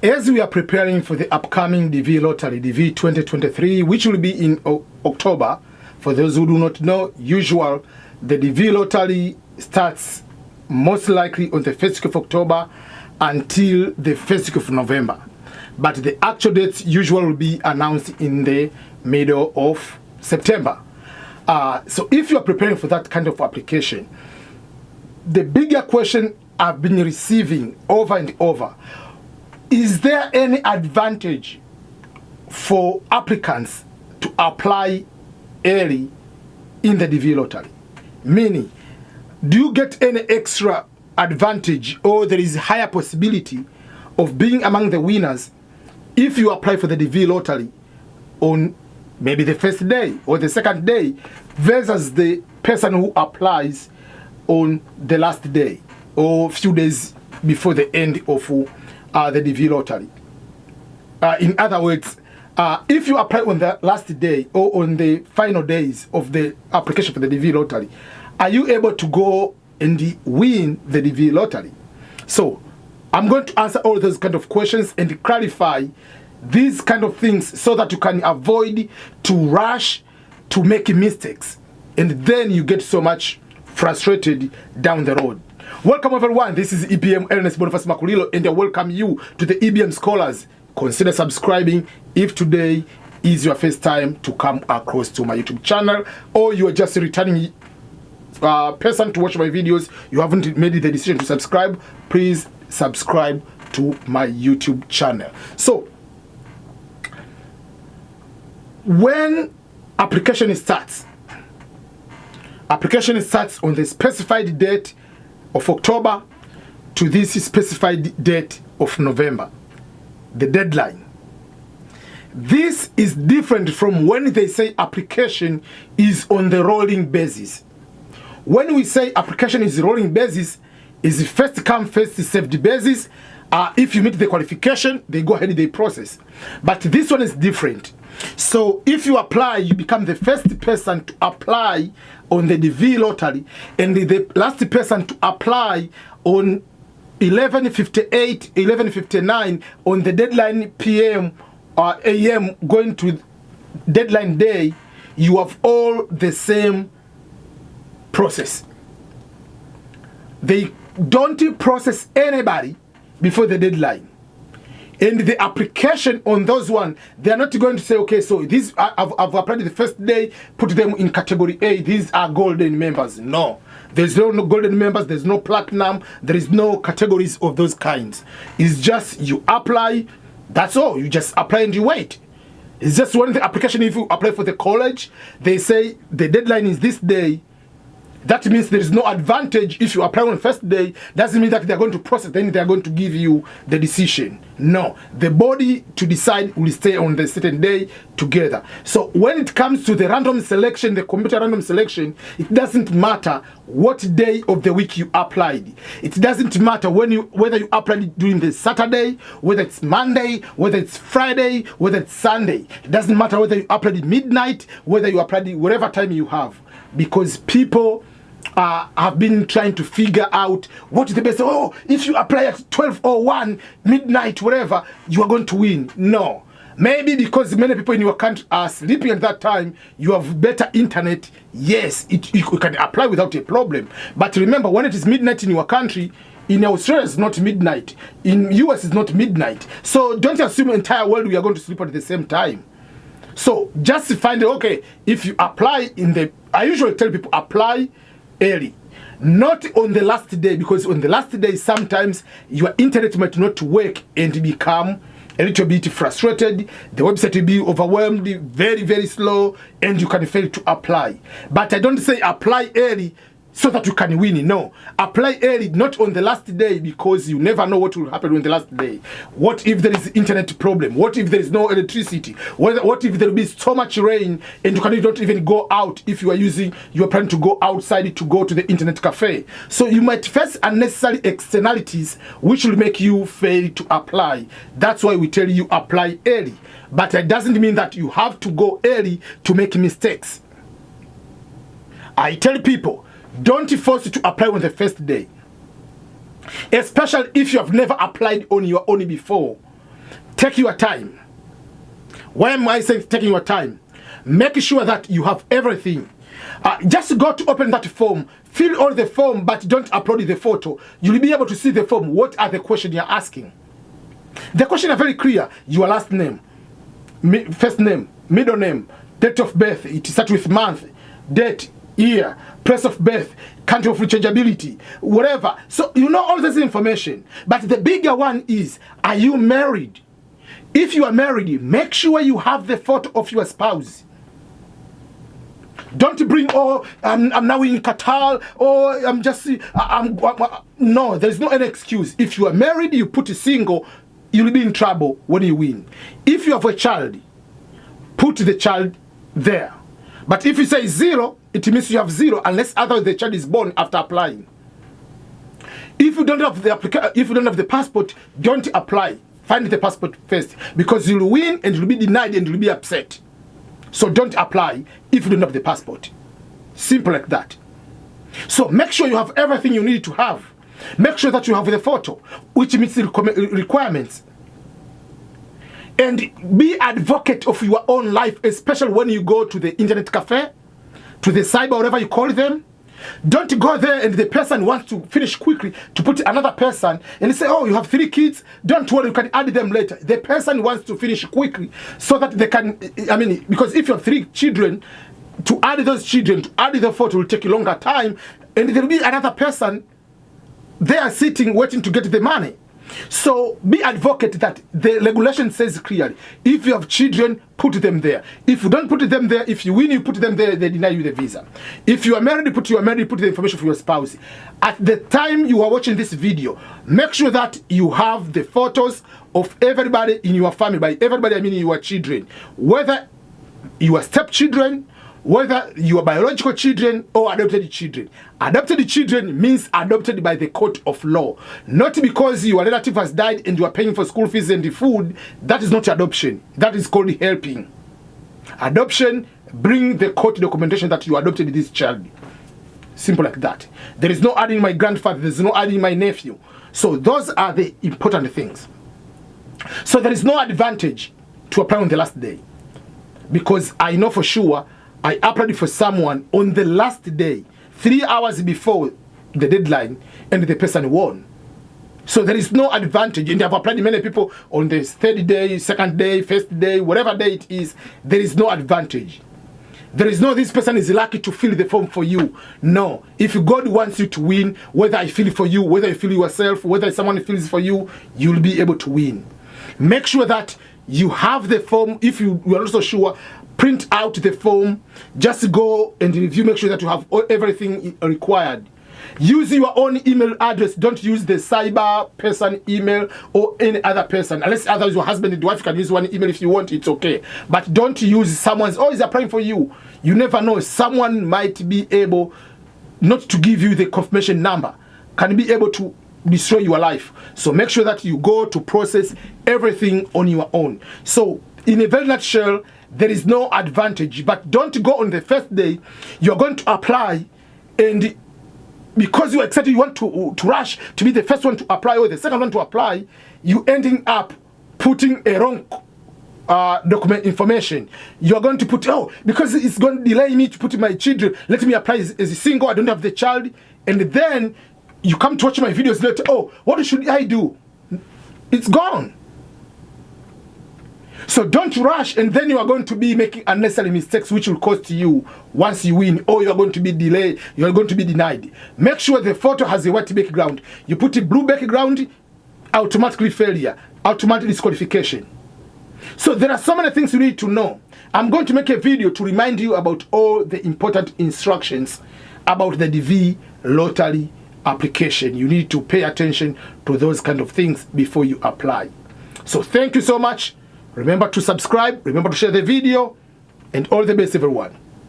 As we are preparing for the upcoming DV lottery, DV 2023, which will be in October, for those who do not know, the DV lottery starts most likely on the 1st of October until the 1st of November. But the actual dates usually will be announced in the middle of September. So if you are preparing for that kind of application, the bigger question I've been receiving over and over, is there any advantage for applicants to apply early in the DV lottery? Meaning, do you get any extra advantage, or there is higher possibility of being among the winners if you apply for the DV lottery on maybe the first day or the second day versus the person who applies on the last day or few days before the end of the DV lottery? In other words, if you apply on the last day or on the final days of the application for the DV lottery, are you able to go and win the DV lottery? So I'm going to answer all those kind of questions and clarify these kind of things so that you can avoid to rush to make mistakes, and then you get so much frustrated down the road. Welcome everyone, this is EBM Ernest Boniface Makulilo, and I welcome you to the EBM Scholars. Consider subscribing if today is your first time to come across to my YouTube channel, or you are just a returning person to watch my videos. You haven't made the decision to subscribe, please subscribe to my YouTube channel. So when application starts on the specified date of October to this specified date of November, the deadline. This is different from when they say application is on the rolling basis. When we say application is rolling basis, is first come first served basis. If you meet the qualification, they go ahead and they process. But this one is different. So if you apply, you become the first person to apply on the DV lottery and the last person to apply on 11:58, 11:59 on the deadline PM or AM going to deadline day. You have all the same process. They don't process anybody before the deadline. And the application on those one, they are not going to say, okay, so these I've applied the first day, put them in category A, these are golden members. No, there's no golden members, there's no platinum, there is no categories of those kinds. It's just you apply, that's all. You just apply and you wait. It's just when the application, if you apply for the college, they say the deadline is this day. That means there is no advantage if you apply on the first day. Doesn't mean that they are going to process, then they are going to give you the decision. No, the body to decide will stay on the certain day together. So when it comes to the random selection, the computer random selection, it doesn't matter what day of the week you applied. It doesn't matter whether you applied during the Saturday, whether it's Monday, whether it's Friday, whether it's Sunday. It doesn't matter whether you applied midnight, whether you applied whatever time you have, because people have been trying to figure out what is the best. Oh, if you apply at 12:01 midnight, whatever, you are going to win. No, maybe because many people in your country are sleeping at that time, you have better internet. Yes, you can apply without a problem. But remember, when it is midnight in your country, in Australia it's not midnight, in US it's not midnight. So don't assume the entire world we are going to sleep at the same time. So just find it. Okay, if you apply I usually tell people apply early, not on the last day, because on the last day sometimes your internet might not work and become a little bit frustrated. The website will be overwhelmed, very, very slow, and you can fail to apply. But I don't say apply early so that you can win. No, apply early, not on the last day, because you never know what will happen on the last day. What if there is internet problem? What if there is no electricity? What if there will be so much rain and you don't even go out? If you are planning to go outside to go to the internet cafe, so you might face unnecessary externalities which will make you fail to apply. That's why we tell you apply early, but it doesn't mean that you have to go early to make mistakes. I tell people, don't force you to apply on the first day, especially if you have never applied on your own before. take your time. Why am I saying taking your time? Make sure that you have everything. Just go to open that form, fill all the form, but don't upload the photo. You'll be able to see the form. What are the questions you're asking? The questions are very clear. Your last name, first name, middle name, date of birth. It starts with month, date, year, place of birth, country of rechangeability, whatever. So you know all this information. But the bigger one is, are you married? If you are married, make sure you have the photo of your spouse. Don't bring, oh, I'm now in Qatar, or I'm just, no, there's no any excuse. If you are married, you put a single, you'll be in trouble when you win. If you have a child, put the child there. But if you say 0, it means you have 0, unless otherwise the child is born after applying. If you don't have the passport, don't apply. Find the passport first, because you'll win and you'll be denied and you'll be upset. So don't apply if you don't have the passport. Simple like that. So make sure you have everything you need to have. Make sure that you have the photo, which meets the requirements. And be advocate of your own life, especially when you go to the internet cafe, to the cyber, whatever you call them. Don't go there and the person wants to finish quickly to put another person and say, oh, you have 3 kids. Don't worry, you can add them later. The person wants to finish quickly so that they can, because if you have 3 children, to add those children, to add the photo will take a longer time, and there will be another person there sitting waiting to get the money. So be advocate that the regulation says clearly, if you have children, put them there. If you don't put them there, if you win, you put them there, they deny you the visa. If you are married, put the information for your spouse. At the time you are watching this video, make sure that you have the photos of everybody in your family. By everybody, I mean your children. Whether you are stepchildren, whether you are biological children or adopted children. Adopted children means adopted by the court of law. Not because your relative has died and you are paying for school fees and the food. That is not adoption. That is called helping. Adoption, bring the court documentation that you adopted this child. Simple like that. There is no adding my grandfather. There is no adding my nephew. So those are the important things. So there is no advantage to apply on the last day. Because I know for sure I applied for someone on the last day, 3 hours before the deadline, and the person won. So there is no advantage. And I've applied many people on the 3rd day, 2nd day, 1st day, whatever day it is. There is no advantage. There is no, this person is lucky to fill the form for you. No. If God wants you to win, whether I fill it for you, whether you fill it yourself, whether someone fills it for you, you'll be able to win. Make sure that you have the form. If you are also sure, print out the form. Just go and review. Make sure that you have everything required. Use your own email address. Don't use the cyber person email or any other person. Unless otherwise your husband and wife can use one email if you want, it's okay. But don't use someone's, oh, he's applying for you. You never know. Someone might be able not to give you the confirmation number. Can be able to destroy your life. So make sure that you go to process everything on your own. So in a very nutshell, there is no advantage. But don't go on the first day. You're going to apply, and because you're excited, you want to rush to be the first one to apply or the second one to apply, you ending up putting a wrong document information. You're going to put, oh, because it's going to delay me to put my children, let me apply as a single, I don't have the child. And then you come to watch my videos later, oh, what should I do? It's gone. So don't rush, and then you are going to be making unnecessary mistakes which will cost you once you win, or you are going to be delayed, you are going to be denied. Make sure the photo has a white background. You put a blue background, automatically failure, automatic disqualification. So there are so many things you need to know. I'm going to make a video to remind you about all the important instructions about the DV lottery application. You need to pay attention to those kind of things before you apply. So thank you so much. Remember to subscribe, remember to share the video, and all the best, everyone.